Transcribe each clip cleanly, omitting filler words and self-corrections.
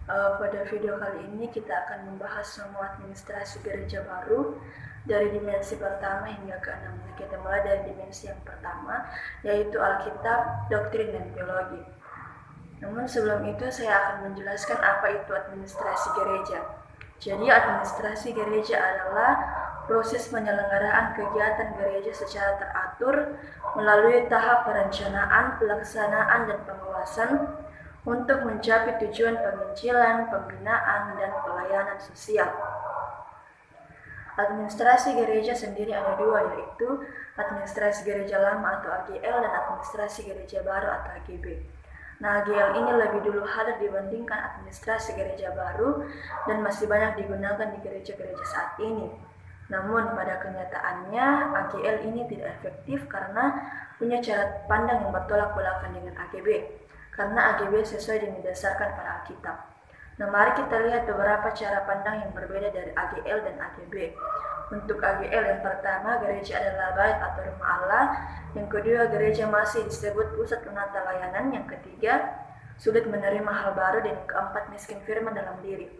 Pada video kali ini kita akan membahas semua administrasi gereja baru dari dimensi pertama hingga ke-6. Kita mulai dari dimensi yang pertama, yaitu Alkitab, doktrin, dan teologi. Namun sebelum itu saya akan menjelaskan apa itu administrasi gereja. Jadi administrasi gereja adalah proses penyelenggaraan kegiatan gereja secara teratur melalui tahap perencanaan, pelaksanaan, dan pengawasan untuk mencapai tujuan penginjilan, pembinaan, dan pelayanan sosial. Administrasi gereja sendiri ada dua, yaitu administrasi gereja lama atau AGL dan administrasi gereja baru atau AGB. Nah, AGL ini lebih dulu hadir dibandingkan administrasi gereja baru dan masih banyak digunakan di gereja-gereja saat ini. Namun pada kenyataannya AGL ini tidak efektif karena punya cara pandang yang bertolak belakang dengan AGB. Karena AGB sesuai dengan didasarkan pada Alkitab. Nah, mari kita lihat beberapa cara pandang yang berbeda dari AGL dan AGB. Untuk AGL yang pertama, gereja adalah bait atau rumah Allah. Yang kedua, gereja masih disebut pusat penata layanan. Yang ketiga, sulit menerima hal baru. Dan yang keempat, miskin firman dalam diri.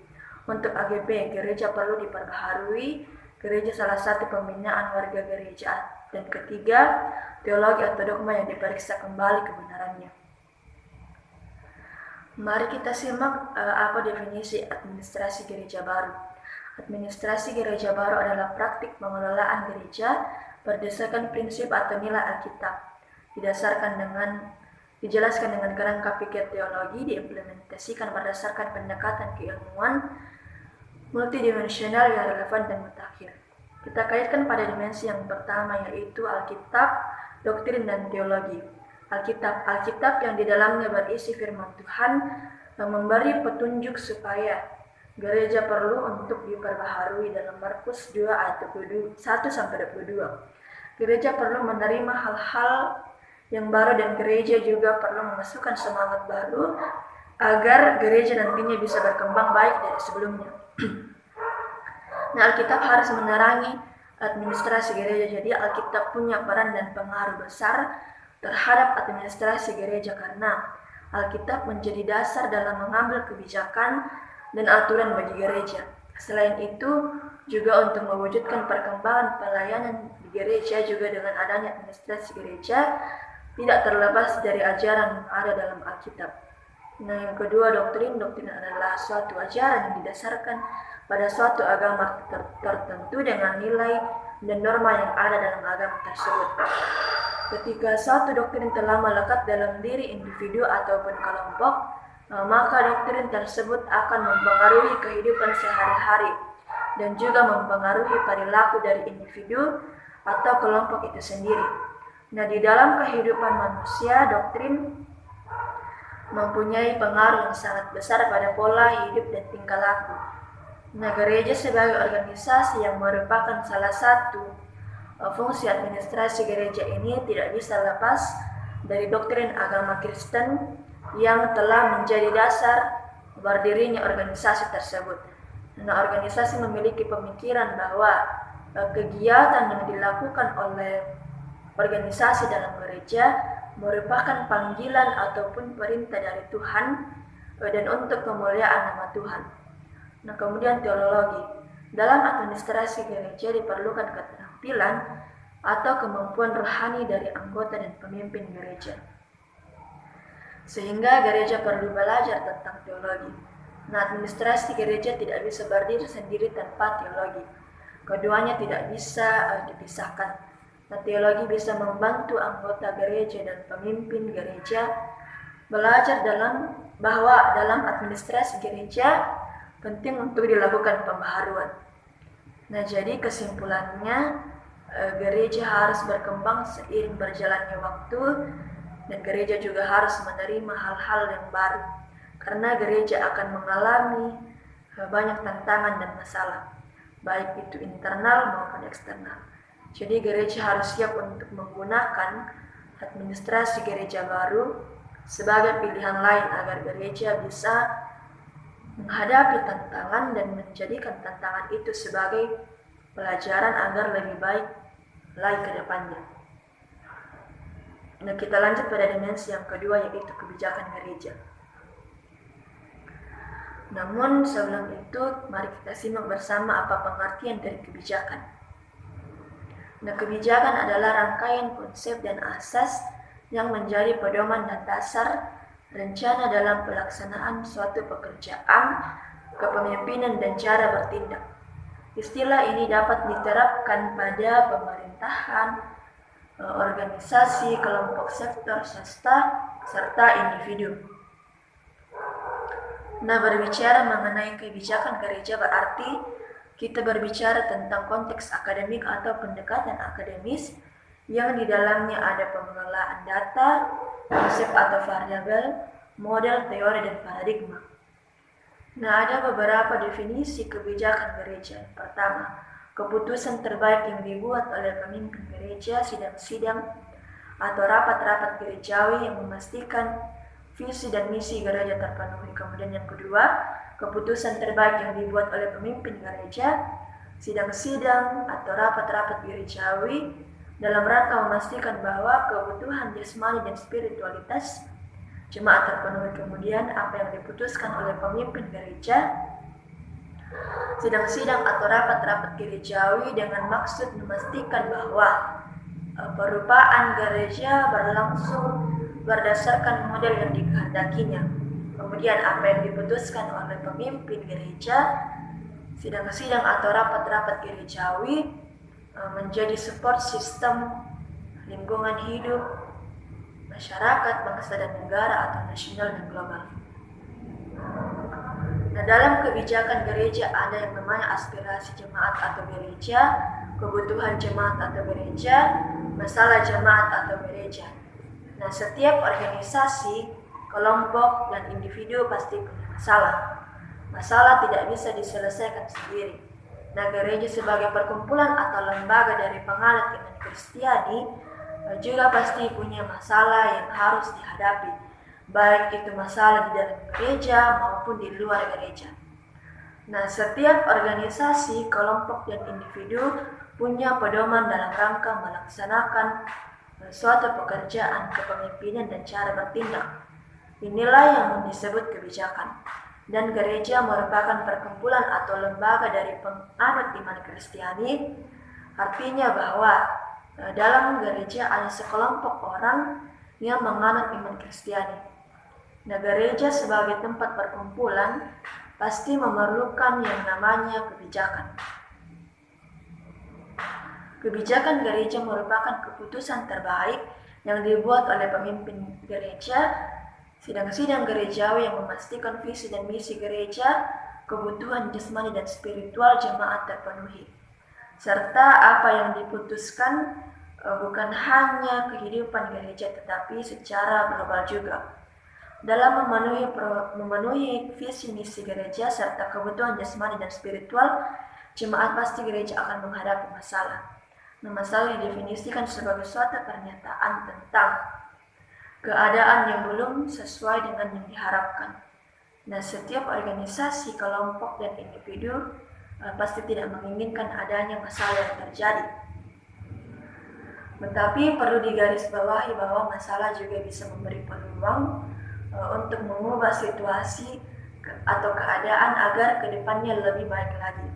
Untuk AGB, gereja perlu diperbaharui. Gereja salah satu pembinaan warga gereja. Dan ketiga, teologi atau dogma yang diperiksa kembali kebenarannya. Mari kita simak apa definisi administrasi gereja baru. Administrasi gereja baru adalah praktik pengelolaan gereja berdasarkan prinsip atau nilai Alkitab, dijelaskan dengan kerangka pikir teologi, diimplementasikan berdasarkan pendekatan keilmuan multidimensional yang relevan dan mutakhir. Kita kaitkan pada dimensi yang pertama, yaitu Alkitab, doktrin, dan teologi. Alkitab yang di dalamnya berisi firman Tuhan memberi petunjuk supaya gereja perlu untuk diperbaharui dalam Markus 2 ayat 1-22. Gereja perlu menerima hal-hal yang baru dan gereja juga perlu memasukkan semangat baru agar gereja nantinya bisa berkembang baik dari sebelumnya. Nah, Alkitab harus menerangi administrasi gereja. Jadi Alkitab punya peran dan pengaruh besar terhadap administrasi gereja karena Alkitab menjadi dasar dalam mengambil kebijakan dan aturan bagi gereja. Selain itu, juga untuk mewujudkan perkembangan pelayanan di gereja juga dengan adanya administrasi gereja tidak terlepas dari ajaran yang ada dalam Alkitab. Nah, yang kedua, doktrin adalah suatu ajaran yang didasarkan pada suatu agama tertentu dengan nilai dan norma yang ada dalam agama tersebut. Ketika suatu doktrin telah melekat dalam diri individu ataupun kelompok, maka doktrin tersebut akan mempengaruhi kehidupan sehari-hari dan juga mempengaruhi perilaku dari individu atau kelompok itu sendiri. Nah, di dalam kehidupan manusia, doktrin mempunyai pengaruh yang sangat besar pada pola hidup dan tingkah laku. Nah, gereja sebagai organisasi yang merupakan salah satu fungsi administrasi gereja ini tidak bisa lepas dari doktrin agama Kristen yang telah menjadi dasar berdirinya organisasi tersebut. Nah, organisasi memiliki pemikiran bahwa kegiatan yang dilakukan oleh organisasi dalam gereja merupakan panggilan ataupun perintah dari Tuhan dan untuk kemuliaan nama Tuhan. Nah, kemudian teologi. Dalam administrasi gereja diperlukan keterampilan atau kemampuan rohani dari anggota dan pemimpin gereja. Sehingga gereja perlu belajar tentang teologi. Nah, administrasi gereja tidak bisa berdiri sendiri tanpa teologi. Keduanya tidak bisa dipisahkan. Nah, teologi bisa membantu anggota gereja dan pemimpin gereja belajar bahwa dalam administrasi gereja penting untuk dilakukan pembaharuan. Nah, jadi kesimpulannya gereja harus berkembang seiring berjalannya waktu dan gereja juga harus menerima hal-hal yang baru karena gereja akan mengalami banyak tantangan dan masalah baik itu internal maupun eksternal. Jadi gereja harus siap untuk menggunakan administrasi gereja baru sebagai pilihan lain agar gereja bisa menghadapi tantangan dan menjadikan tantangan itu sebagai pelajaran agar lebih baik lagi ke depannya. Nah, kita lanjut pada dimensi yang kedua, yaitu kebijakan gereja. Namun sebelum itu, mari kita simak bersama apa pengertian dari kebijakan. Nah, kebijakan adalah rangkaian konsep dan asas yang menjadi pedoman dan dasar rencana dalam pelaksanaan suatu pekerjaan, kepemimpinan, dan cara bertindak. Istilah ini dapat diterapkan pada pemerintahan, organisasi, kelompok sektor swasta, serta individu. Nah, berbicara mengenai kebijakan gereja berarti kita berbicara tentang konteks akademik atau pendekatan akademis yang di dalamnya ada pengelolaan data, konsep atau variabel, model, teori, dan paradigma. Nah, ada beberapa definisi kebijakan gereja. Pertama, keputusan terbaik yang dibuat oleh pemimpin gereja, sidang-sidang, atau rapat-rapat gerejawi yang memastikan visi dan misi gereja terpenuhi. Kemudian yang kedua, keputusan terbaik yang dibuat oleh pemimpin gereja, sidang-sidang, atau rapat-rapat gerejawi dalam rangka memastikan bahwa kebutuhan jasmani dan spiritualitas jemaat terpenuhi. Kemudian apa yang diputuskan oleh pemimpin gereja, sidang-sidang atau rapat-rapat gerejawi dengan maksud memastikan bahwa perupaan gereja berlangsung berdasarkan model yang dikehendakinya. Kemudian apa yang diputuskan oleh pemimpin gereja, sidang-sidang atau rapat-rapat gerejawi menjadi support sistem lingkungan hidup masyarakat, bangsa dan negara atau nasional dan global. Nah, dalam kebijakan gereja ada yang namanya aspirasi jemaat atau gereja, kebutuhan jemaat atau gereja, masalah jemaat atau gereja. Nah, setiap organisasi, kelompok, dan individu pasti punya masalah. Masalah tidak bisa diselesaikan sendiri. Nah, gereja sebagai perkumpulan atau lembaga dari penganut iman Kristiani juga pasti punya masalah yang harus dihadapi, baik itu masalah di dalam gereja maupun di luar gereja. Nah, setiap organisasi, kelompok, dan individu punya pedoman dalam rangka melaksanakan suatu pekerjaan, kepemimpinan, dan cara bertindak. Inilah yang disebut kebijakan. Dan gereja merupakan perkumpulan atau lembaga dari penganut iman Kristiani, artinya bahwa dalam gereja ada sekelompok orang yang menganut iman Kristiani. Nah, gereja sebagai tempat perkumpulan pasti memerlukan yang namanya kebijakan. Kebijakan gereja merupakan keputusan terbaik yang dibuat oleh pemimpin gereja, sidang-sidang gerejawi yang memastikan visi dan misi gereja, kebutuhan jasmani dan spiritual jemaat terpenuhi. Serta apa yang diputuskan bukan hanya kehidupan gereja tetapi secara global juga. Dalam memenuhi visi misi gereja serta kebutuhan jasmani dan spiritual, jemaat pasti gereja akan menghadapi masalah. Nah, masalah didefinisikan sebagai suatu pernyataan tentang keadaan yang belum sesuai dengan yang diharapkan. Nah, setiap organisasi, kelompok, dan individu pasti tidak menginginkan adanya masalah yang terjadi. Tetapi perlu digarisbawahi bahwa masalah juga bisa memberi peluang untuk mengubah situasi atau keadaan agar kedepannya lebih baik lagi.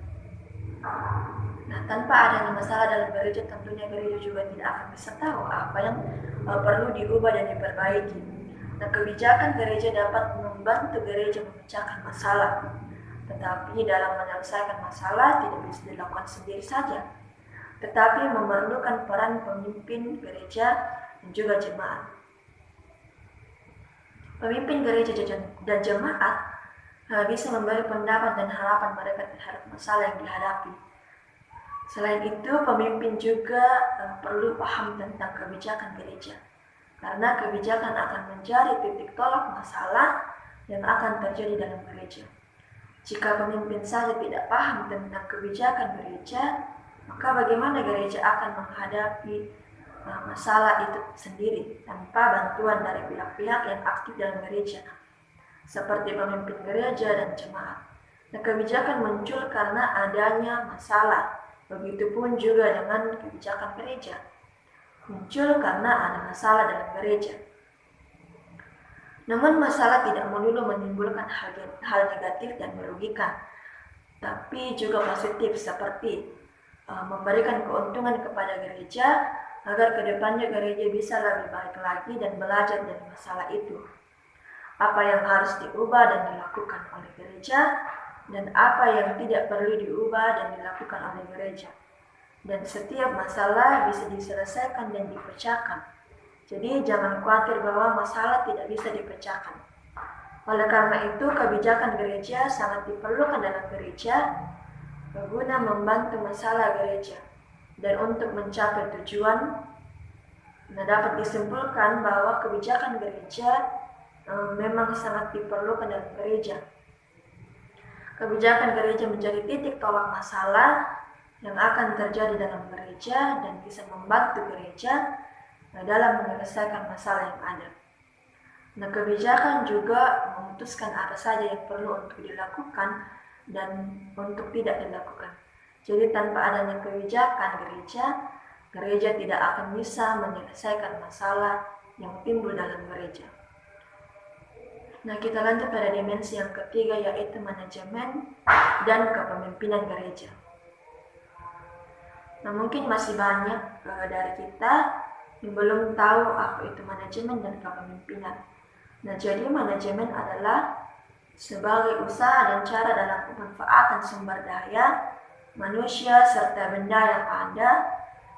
Nah, tanpa adanya masalah dalam gereja, tentunya gereja juga tidak akan bisa tahu apa yang perlu diubah dan diperbaiki. Nah, kebijakan gereja dapat membantu gereja memecahkan masalah. Tetapi dalam menyelesaikan masalah tidak bisa dilakukan sendiri saja, tetapi memerlukan peran pemimpin gereja dan juga jemaat. Pemimpin gereja dan jemaat bisa memberi pendapat dan harapan mereka terhadap masalah yang dihadapi. Selain itu, pemimpin juga perlu paham tentang kebijakan gereja, karena kebijakan akan menjadi titik tolak masalah yang akan terjadi dalam gereja. Jika pemimpin saja tidak paham tentang kebijakan gereja, maka bagaimana gereja akan menghadapi masalah itu sendiri tanpa bantuan dari pihak-pihak yang aktif dalam gereja, seperti pemimpin gereja dan jemaat. Nah, kebijakan muncul karena adanya masalah. Begitupun juga dengan kebijakan gereja, muncul karena ada masalah dalam gereja. Namun masalah tidak melulu menimbulkan hal negatif dan merugikan, tapi juga positif seperti memberikan keuntungan kepada gereja agar kedepannya gereja bisa lebih baik lagi dan belajar dari masalah itu. Apa yang harus diubah dan dilakukan oleh gereja dan apa yang tidak perlu diubah dan dilakukan oleh gereja. Dan setiap masalah bisa diselesaikan dan dipecahkan. Jadi jangan khawatir bahwa masalah tidak bisa dipecahkan. Oleh karena itu, kebijakan gereja sangat diperlukan dalam gereja guna membantu masalah gereja. Dan untuk mencapai tujuan, dapat disimpulkan bahwa kebijakan gereja memang sangat diperlukan dalam gereja. Kebijakan gereja menjadi titik tolak masalah yang akan terjadi dalam gereja dan bisa membantu gereja dalam menyelesaikan masalah yang ada. Nah, kebijakan juga memutuskan apa saja yang perlu untuk dilakukan dan untuk tidak dilakukan. Jadi tanpa adanya kebijakan gereja tidak akan bisa menyelesaikan masalah yang timbul dalam gereja. Nah, kita lanjut pada dimensi yang ketiga, yaitu manajemen dan kepemimpinan gereja. Nah, mungkin masih banyak dari kita yang belum tahu apa itu manajemen dan kepemimpinan. Nah, jadi manajemen adalah sebagai usaha dan cara dalam pemanfaatan sumber daya, manusia, serta benda yang ada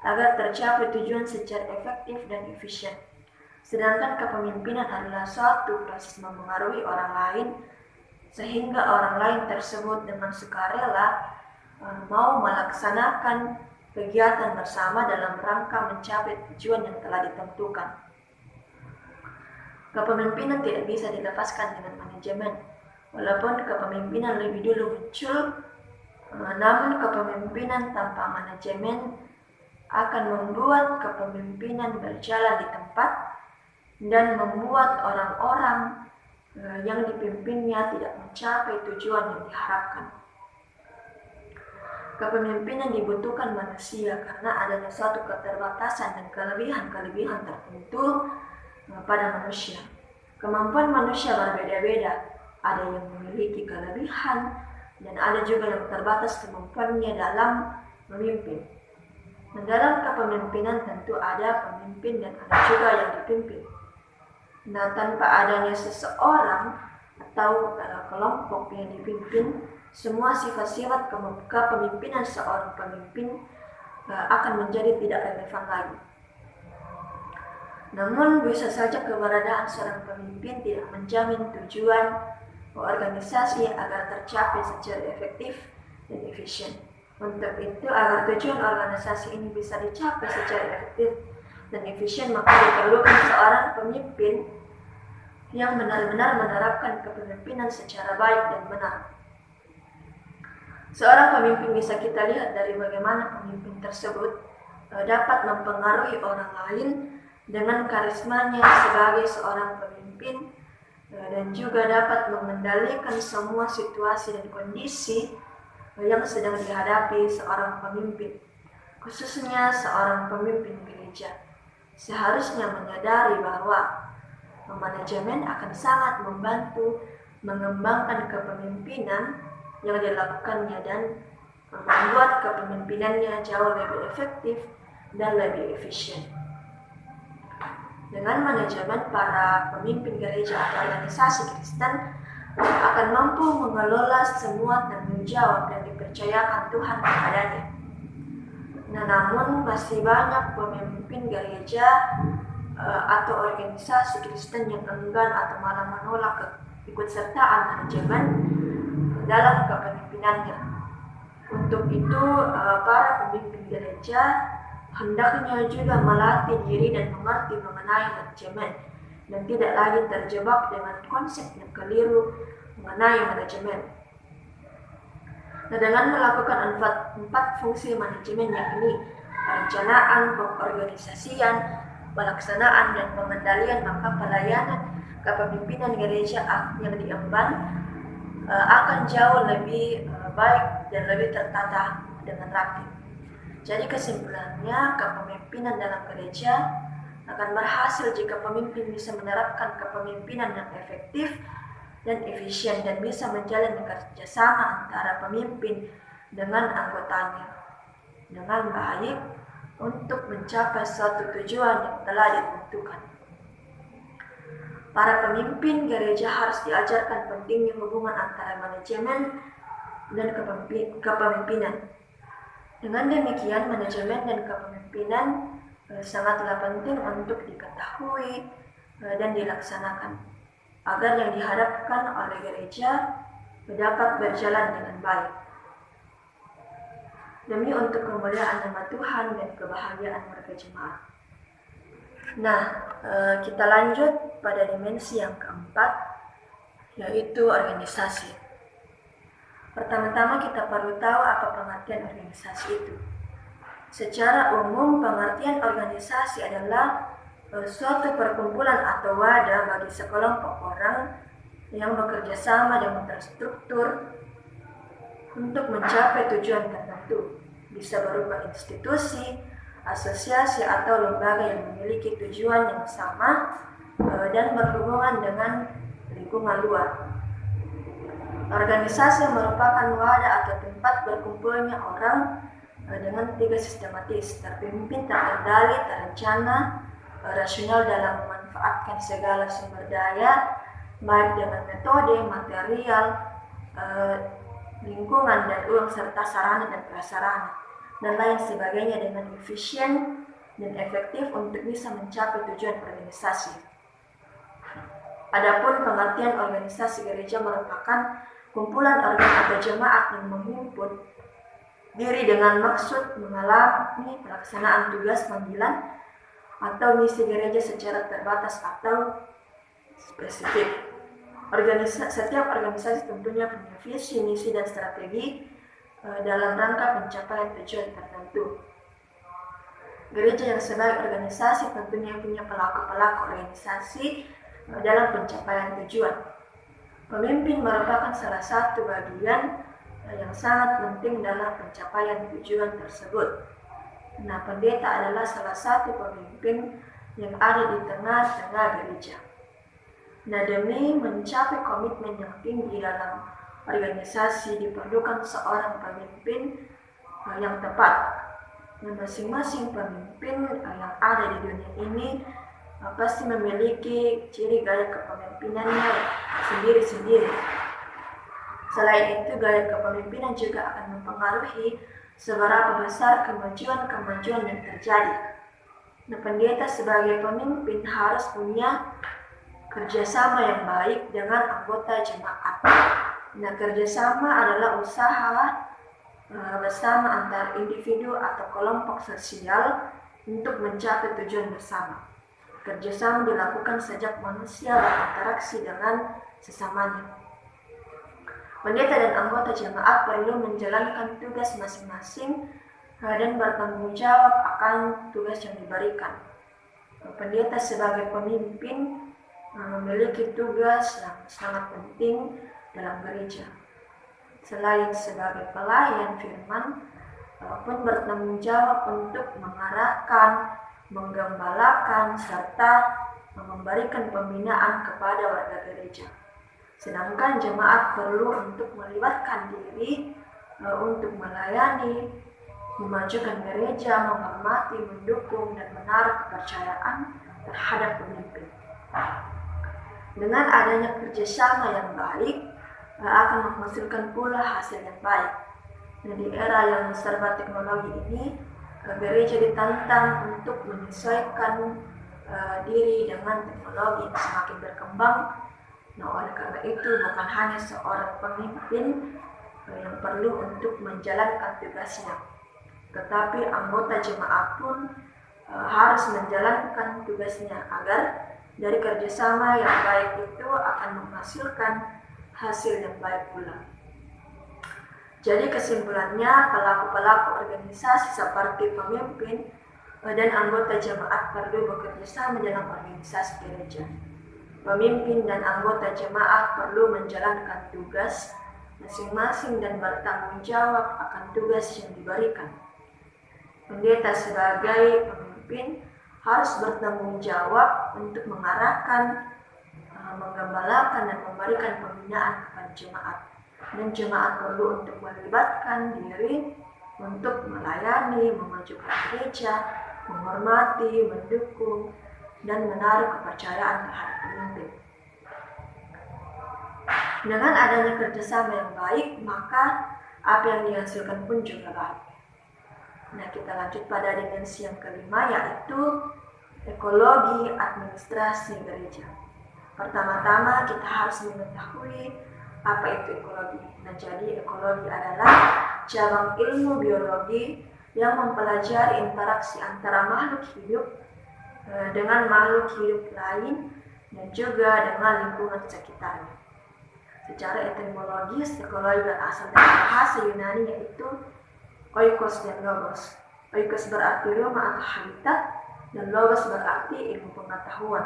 agar tercapai tujuan secara efektif dan efisien. Sedangkan kepemimpinan adalah suatu proses memengaruhi orang lain sehingga orang lain tersebut dengan sukarela mau melaksanakan kegiatan bersama dalam rangka mencapai tujuan yang telah ditentukan. Kepemimpinan tidak bisa dilepaskan dengan manajemen. Walaupun kepemimpinan lebih dulu muncul, namun kepemimpinan tanpa manajemen akan membuat kepemimpinan berjalan di tempat dan membuat orang-orang yang dipimpinnya tidak mencapai tujuan yang diharapkan. Kepemimpinan dibutuhkan manusia karena adanya suatu keterbatasan dan kelebihan-kelebihan tertentu pada manusia. Kemampuan manusia berbeda-beda, ada yang memiliki kelebihan dan ada juga yang terbatas kemampuannya dalam memimpin. Dan dalam kepemimpinan tentu ada pemimpin dan ada juga yang dipimpin. Nah, tanpa adanya seseorang atau kelompok yang dipimpin, semua sifat-sifat kepemimpinan seorang pemimpin akan menjadi tidak relevan lagi. Namun bisa saja keberadaan seorang pemimpin tidak menjamin tujuan organisasi agar tercapai secara efektif dan efisien. Untuk itu, agar tujuan organisasi ini bisa dicapai secara efektif dan efisien, maka diperlukan seorang pemimpin yang benar-benar menerapkan kepemimpinan secara baik dan benar. Seorang pemimpin bisa kita lihat dari bagaimana pemimpin tersebut dapat mempengaruhi orang lain dengan karismanya sebagai seorang pemimpin dan juga dapat mengendalikan semua situasi dan kondisi yang sedang dihadapi seorang pemimpin, khususnya seorang pemimpin gereja. Seharusnya menyadari bahwa manajemen akan sangat membantu mengembangkan kepemimpinan yang dilakukannya dan membuat kepemimpinannya jauh lebih efektif dan lebih efisien. Dengan manajemen, para pemimpin gereja atau organisasi Kristen akan mampu mengelola semua tanggung jawab yang dipercayakan Tuhan kepadanya. Nah, namun masih banyak pemimpin gereja atau organisasi Kristen yang enggan atau malah menolak keikutsertaan manajemen dalam kepemimpinannya. Untuk itu, para pemimpin gereja hendaknya juga melatih diri dan mengerti mengenai manajemen dan tidak lagi terjebak dengan konsep yang keliru mengenai manajemen. Nah, dengan melakukan empat fungsi manajemen, yakni perencanaan, pengorganisasian, pelaksanaan, dan pengendalian, maka pelayanan kepemimpinan gereja yang diemban akan jauh lebih baik dan lebih tertata dengan rapi. Jadi kesimpulannya, kepemimpinan dalam gereja akan berhasil jika pemimpin bisa menerapkan kepemimpinan yang efektif dan efisien dan bisa menjalin kerjasama antara pemimpin dengan anggotanya dengan baik untuk mencapai suatu tujuan yang telah ditentukan. Para pemimpin gereja harus diajarkan pentingnya hubungan antara manajemen dan kepemimpinan. Dengan demikian, manajemen dan kepemimpinan sangatlah penting untuk diketahui dan dilaksanakan agar yang diharapkan oleh gereja dapat berjalan dengan baik demi untuk kemuliaan nama Tuhan dan kebahagiaan warga jemaat. Nah, kita lanjut pada dimensi yang keempat, yaitu organisasi. Pertama-tama kita perlu tahu apa pengertian organisasi itu. Secara umum, pengertian organisasi adalah suatu perkumpulan atau wadah bagi sekelompok orang yang bekerja sama dan terstruktur untuk mencapai tujuan tertentu. Bisa berupa institusi, asosiasi, atau lembaga yang memiliki tujuan yang sama dan berhubungan dengan lingkungan luar. Organisasi merupakan wadah atau tempat berkumpulnya orang dengan tiga sistematis, terpimpin, terkendali, terencana, rasional dalam memanfaatkan segala sumber daya, baik dengan metode, material, lingkungan dan uang serta sarana dan prasarana dan lain sebagainya dengan efisien dan efektif untuk bisa mencapai tujuan organisasi. Adapun pengertian organisasi gereja merupakan kumpulan organ atau jemaat yang menghimpun diri dengan maksud mengalami pelaksanaan tugas panggilan atau misi gereja secara terbatas atau spesifik. Setiap organisasi tentunya punya visi, misi, dan strategi dalam rangka pencapaian tujuan tertentu. Gereja yang sebagai organisasi tentunya punya pelaku-pelaku organisasi dalam pencapaian tujuan. Pemimpin merupakan salah satu bagian yang sangat penting dalam pencapaian tujuan tersebut. Nah, pendeta adalah salah satu pemimpin yang ada di tengah-tengah gereja. Nah, demi mencapai komitmen yang tinggi dalam organisasi diperlukan seorang pemimpin yang tepat. Nah, masing-masing pemimpin yang ada di dunia ini pasti memiliki ciri gaya kepemimpinannya sendiri-sendiri. Selain itu, gaya kepemimpinan juga akan mempengaruhi seberapa besar kemajuan-kemajuan yang terjadi. Nah, pendeta sebagai pemimpin harus punya kerjasama yang baik dengan anggota jemaat. Nah, kerjasama adalah usaha bersama antar individu atau kelompok sosial untuk mencapai tujuan bersama. Kerjasama dilakukan sejak manusia berinteraksi dengan sesamanya. Pendeta dan anggota jemaat perlu menjalankan tugas masing-masing dan bertanggung jawab akan tugas yang diberikan. Pendeta sebagai pemimpin memiliki tugas yang sangat penting dalam gereja. Selain sebagai pelayan firman, pun bertanggung jawab untuk mengarahkan, menggembalakan, serta memberikan pembinaan kepada warga gereja. Sedangkan jemaat perlu untuk melibatkan diri untuk melayani, memajukan gereja, menghormati, mendukung, dan menaruh kepercayaan terhadap pemimpin. Dengan adanya kerjasama yang baik, akan menghasilkan pula hasil yang baik. Nah, di era yang serba teknologi ini, gereja ditantang untuk menyesuaikan diri dengan teknologi yang semakin berkembang. Nah, oleh karena itu bukan hanya seorang pemimpin yang perlu untuk menjalankan tugasnya, tetapi anggota jemaat pun harus menjalankan tugasnya agar dari kerjasama yang baik itu akan menghasilkan hasil yang baik pula. Jadi kesimpulannya, pelaku-pelaku organisasi seperti pemimpin dan anggota jemaat perlu bekerja sama dalam organisasi gereja. Pemimpin dan anggota jemaat perlu menjalankan tugas masing-masing dan bertanggung jawab akan tugas yang diberikan. Pendeta sebagai pemimpin harus bertanggung jawab untuk mengarahkan, menggembalakan dan memberikan pembinaan kepada jemaat. Dan jemaat perlu untuk melibatkan diri untuk melayani, memajukan gereja, menghormati, mendukung, dan menaruh kepercayaan terhadap pemimpin. Dengan adanya kerjasama yang baik, maka apa yang dihasilkan pun juga baik. Nah, kita lanjut pada dimensi yang kelima, yaitu ekologi administrasi gereja. Pertama-tama kita harus mengetahui apa itu ekologi. Nah, jadi ekologi adalah cabang ilmu biologi yang mempelajari interaksi antara makhluk hidup dengan makhluk hidup lain dan juga dengan lingkungan sekitarnya. Secara etimologis, ekologi berasal dari bahasa Yunani yaitu oikos dan logos. Oikos berarti rumah atau habitat dan logos berarti ilmu pengetahuan.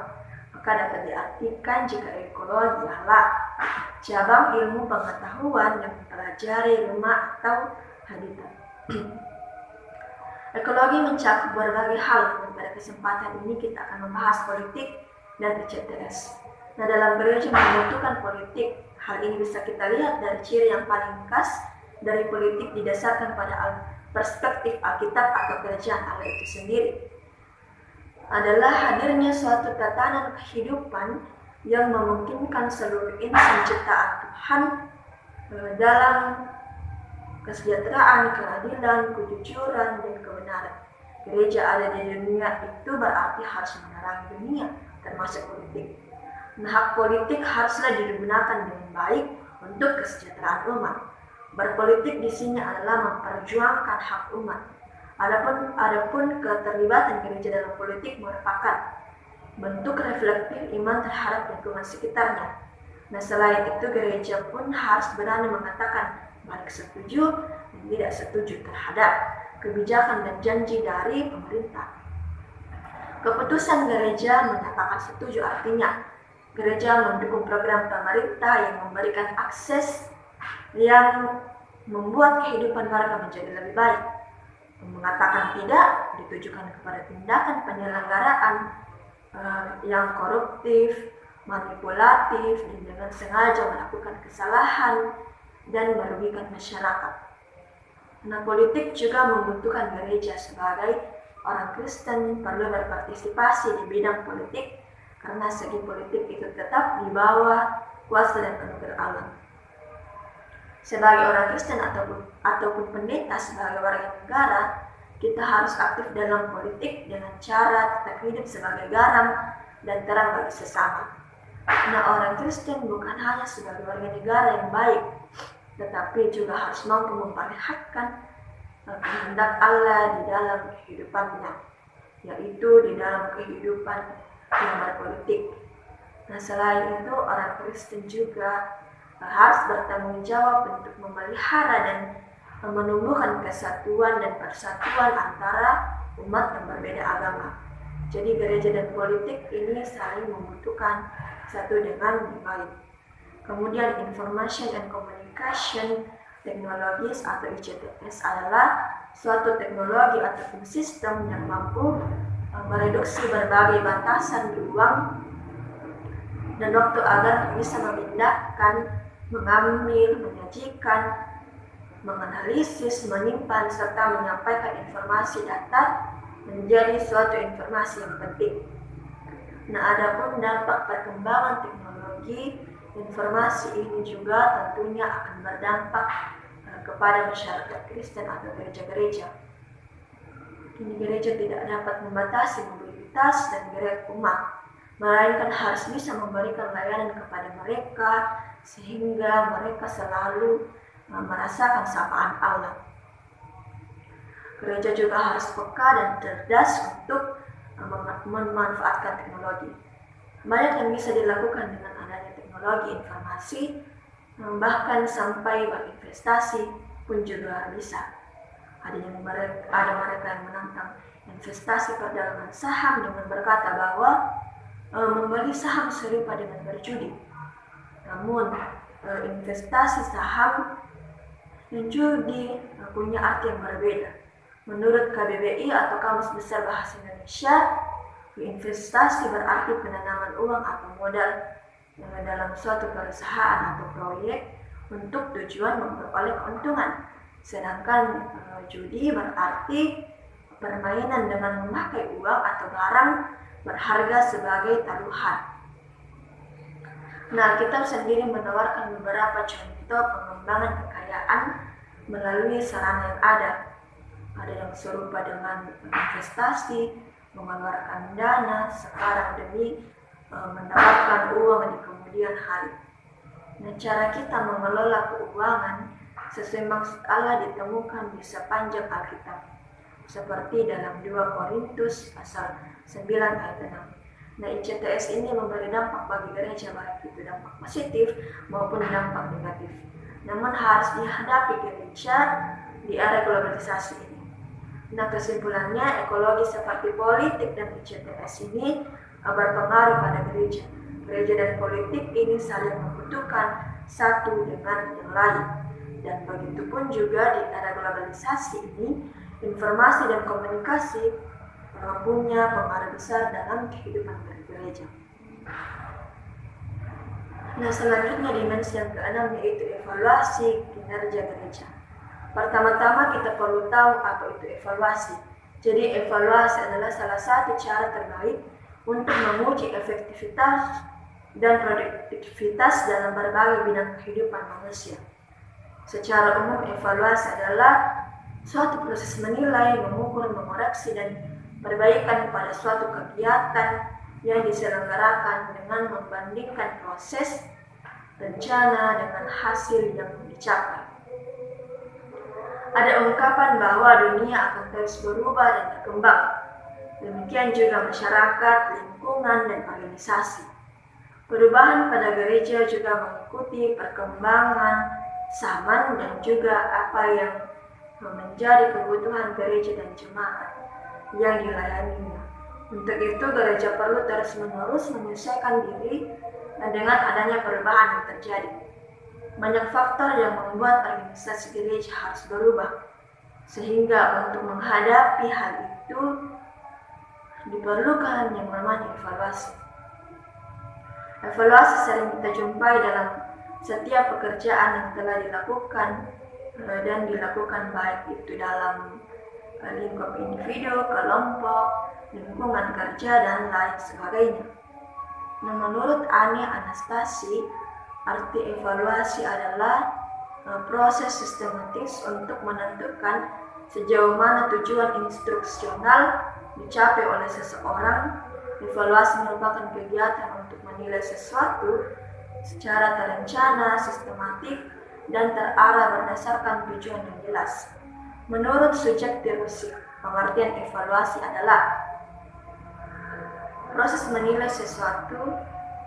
Maka dapat diartikan jika ekologi adalah cabang ilmu pengetahuan yang mempelajari rumah atau habitat. Ekologi mencakup berbagai hal, dan pada kesempatan ini kita akan membahas politik dan ECTS. Nah, dalam gereja membutuhkan politik. Hal ini bisa kita lihat dari ciri yang paling khas dari politik didasarkan pada perspektif Alkitab atau kerajaan Allah itu sendiri. Adalah hadirnya suatu tatanan kehidupan yang memungkinkan seluruh insan ciptaan Tuhan dalam kesejahteraan, keadilan, kejujuran, dan kebenaran. Gereja ada di dunia itu berarti harus menerangi dunia, termasuk politik. Nah, hak politik haruslah digunakan dengan baik untuk kesejahteraan umat. Berpolitik di sini adalah memperjuangkan hak umat. Adapun keterlibatan gereja dalam politik merupakan bentuk reflektif iman terhadap lingkungan sekitarnya. Nah, selain itu gereja pun harus berani mengatakan baik setuju dan tidak setuju terhadap kebijakan dan janji dari pemerintah. Keputusan gereja menyatakan setuju artinya gereja mendukung program pemerintah yang memberikan akses yang membuat kehidupan warga menjadi lebih baik. Mengatakan tidak ditujukan kepada tindakan penyelenggaraan yang koruptif, manipulatif, dan dengan sengaja melakukan kesalahan dan merugikan masyarakat. Nah, politik juga membutuhkan gereja sebagai orang Kristen perlu berpartisipasi di bidang politik karena segi politik itu tetap di bawah kuasa dan anugerah Allah. Sebagai orang Kristen ataupun pendeta sebagai warga negara, kita harus aktif dalam politik dengan cara tetap hidup sebagai garam dan terang bagi sesama. Nah, orang Kristen bukan hanya sebagai warga negara yang baik, tetapi juga harus mampu memperlihatkan kehendak Allah di dalam kehidupannya, yaitu di dalam kehidupan yang berpolitik. Nah, selain itu orang Kristen juga harus bertanggung jawab untuk memelihara dan menumbuhkan kesatuan dan persatuan antara umat yang berbeda agama. Jadi gereja dan politik ini saling membutuhkan satu dengan yang lain. Kemudian information and communication technologies atau ICTS adalah suatu teknologi ataupun sistem yang mampu mereduksi berbagai batasan ruang dan waktu agar bisa memindahkan, mengambil, menyajikan, menganalisis, menyimpan, serta menyampaikan informasi data menjadi suatu informasi yang penting. Nah, adapun dampak perkembangan teknologi informasi ini juga tentunya akan berdampak kepada masyarakat Kristen atau gereja-gereja. Ini gereja tidak dapat membatasi mobilitas dan gerak umat, melainkan harus bisa memberikan layanan kepada mereka sehingga mereka selalu merasakan sapaan Allah. Gereja juga harus peka dan cerdas untuk memanfaatkan teknologi. Banyak yang bisa dilakukan dengan adanya teknologi informasi, bahkan sampai berinvestasi pun juga bisa. Ada mereka yang menantang investasi perdagangan saham dengan berkata bahwa membeli saham serupa dengan berjudi. Namun investasi saham dan judi punya arti yang berbeda. Menurut KBBI atau Kamus Besar Bahasa Indonesia, Investasi berarti penanaman uang atau modal dalam suatu perusahaan atau proyek untuk tujuan memperoleh keuntungan. Sedangkan judi berarti permainan dengan memakai uang atau barang berharga sebagai taruhan. Nah, Alkitab sendiri menawarkan beberapa contoh pengembangan kekayaan melalui sarana yang ada. Ada yang serupa dengan investasi, mengeluarkan dana sekarang demi mendapatkan uang di kemudian hari. Nah, cara kita mengelola keuangan sesuai maksud Allah ditemukan di sepanjang Alkitab, seperti dalam 2 Korintus pasal 9 ayat 6. Nah, ICTS ini memberi dampak bagi gereja, baik itu dampak positif maupun dampak negatif. Namun harus dihadapi gereja di era globalisasi ini. Nah, kesimpulannya, ekologi seperti politik dan ICTS ini berpengaruh pada gereja. Gereja dan politik ini saling membutuhkan satu dengan yang lain. Dan begitu pun juga di era globalisasi ini, informasi dan komunikasi punya pengaruh besar dalam kehidupan gereja. Nah, selanjutnya dimensi yang keenam yaitu evaluasi kinerja gereja. Pertama-tama kita perlu tahu apa itu evaluasi. Jadi evaluasi adalah salah satu cara terbaik untuk menguji efektivitas dan produktivitas dalam berbagai bidang kehidupan manusia. Secara umum, evaluasi adalah suatu proses menilai, mengukur, mengoreksi, dan perbaikan pada suatu kegiatan yang diselenggarakan dengan membandingkan proses rencana dengan hasil yang dicapai. Ada ungkapan bahwa dunia akan terus berubah dan berkembang. Demikian juga masyarakat, lingkungan, dan organisasi. Perubahan pada gereja juga mengikuti perkembangan zaman dan juga apa yang menjadi kebutuhan gereja dan jemaat yang dilayaninya. Untuk itu, gereja perlu terus-menerus menyesuaikan diri dengan adanya perubahan yang terjadi. Banyak faktor yang membuat organisasi gereja harus berubah, sehingga untuk menghadapi hal itu diperlukan yang namanya evaluasi. Evaluasi sering kita jumpai dalam setiap pekerjaan yang telah dilakukan dan dilakukan baik itu dalam lingkup individu, kelompok, lingkungan kerja, dan lain sebagainya. Nah, menurut Ani Anastasi, arti evaluasi adalah proses sistematis untuk menentukan sejauh mana tujuan instruksional dicapai oleh seseorang. Evaluasi merupakan kegiatan untuk menilai sesuatu secara terencana, sistematik, dan terarah berdasarkan tujuan yang jelas. Menurut Sujat Tirusik, pengertian evaluasi adalah proses menilai sesuatu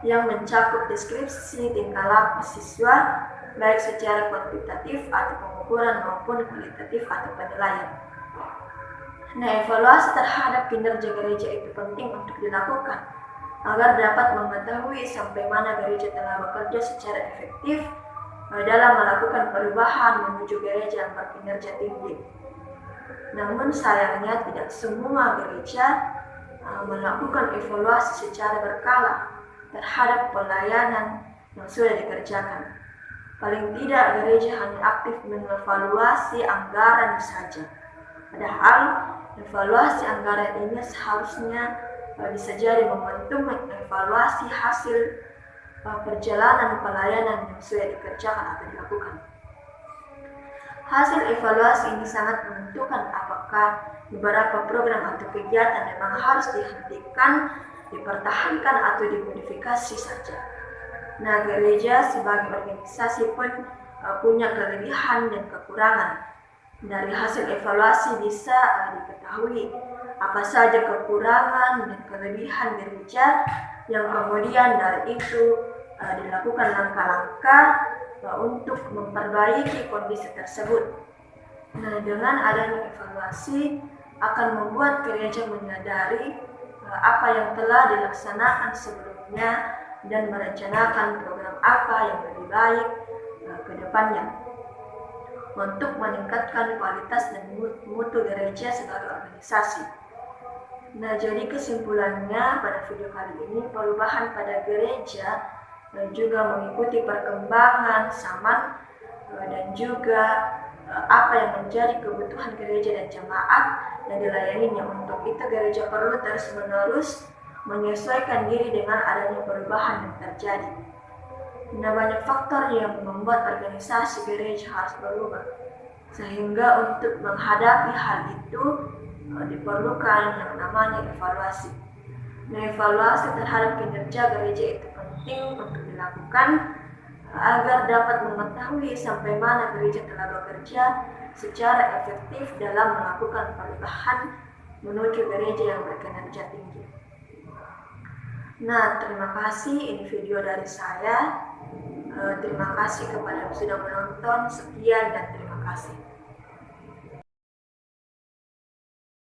yang mencakup deskripsi tingkah laku siswa, baik secara kuantitatif atau pengukuran maupun kualitatif atau penilaian. Nah, evaluasi terhadap kinerja gereja itu penting untuk dilakukan agar dapat mengetahui sampai mana gereja telah bekerja secara efektif dalam melakukan perubahan menuju gereja yang berkinerja tinggi. Namun sayangnya tidak semua gereja melakukan evaluasi secara berkala terhadap pelayanan yang sudah dikerjakan. Paling tidak gereja hanya aktif mengevaluasi anggaran saja. Padahal evaluasi anggaran ini seharusnya bisa jadi momentum mengevaluasi hasil perjalanan pelayanan yang sudah dikerjakan atau dilakukan. Hasil evaluasi ini sangat menentukan apakah beberapa program atau kegiatan memang harus dihentikan, dipertahankan, atau dimodifikasi saja. Nah, gereja sebagai organisasi pun punya kelebihan dan kekurangan. Dari hasil evaluasi bisa diketahui apa saja kekurangan dan kelebihan gereja yang kemudian dari itu dilakukan langkah-langkah untuk memperbaiki kondisi tersebut. Nah, dengan adanya evaluasi akan membuat gereja menyadari apa yang telah dilaksanakan sebelumnya dan merencanakan program apa yang lebih baik ke depannya untuk meningkatkan kualitas dan mutu gereja sebagai organisasi. Nah, jadi kesimpulannya pada video kali ini, perubahan pada gereja juga mengikuti perkembangan zaman dan juga apa yang menjadi kebutuhan gereja dan jemaat yang dilayaninya. Untuk itu gereja perlu terus-menerus menyesuaikan diri dengan adanya perubahan yang terjadi. Nah, banyak faktor yang membuat organisasi gereja harus berubah, sehingga untuk menghadapi hal itu diperlukan yang namanya evaluasi. Nah, evaluasi terhadap kinerja gereja itu penting untuk dilakukan agar dapat mengetahui sampai mana gereja telah bekerja secara efektif dalam melakukan perubahan menuju gereja yang berkinerja tinggi. Nah, terima kasih. Ini video dari saya. Terima kasih kepada yang sudah menonton. Sekian dan terima kasih.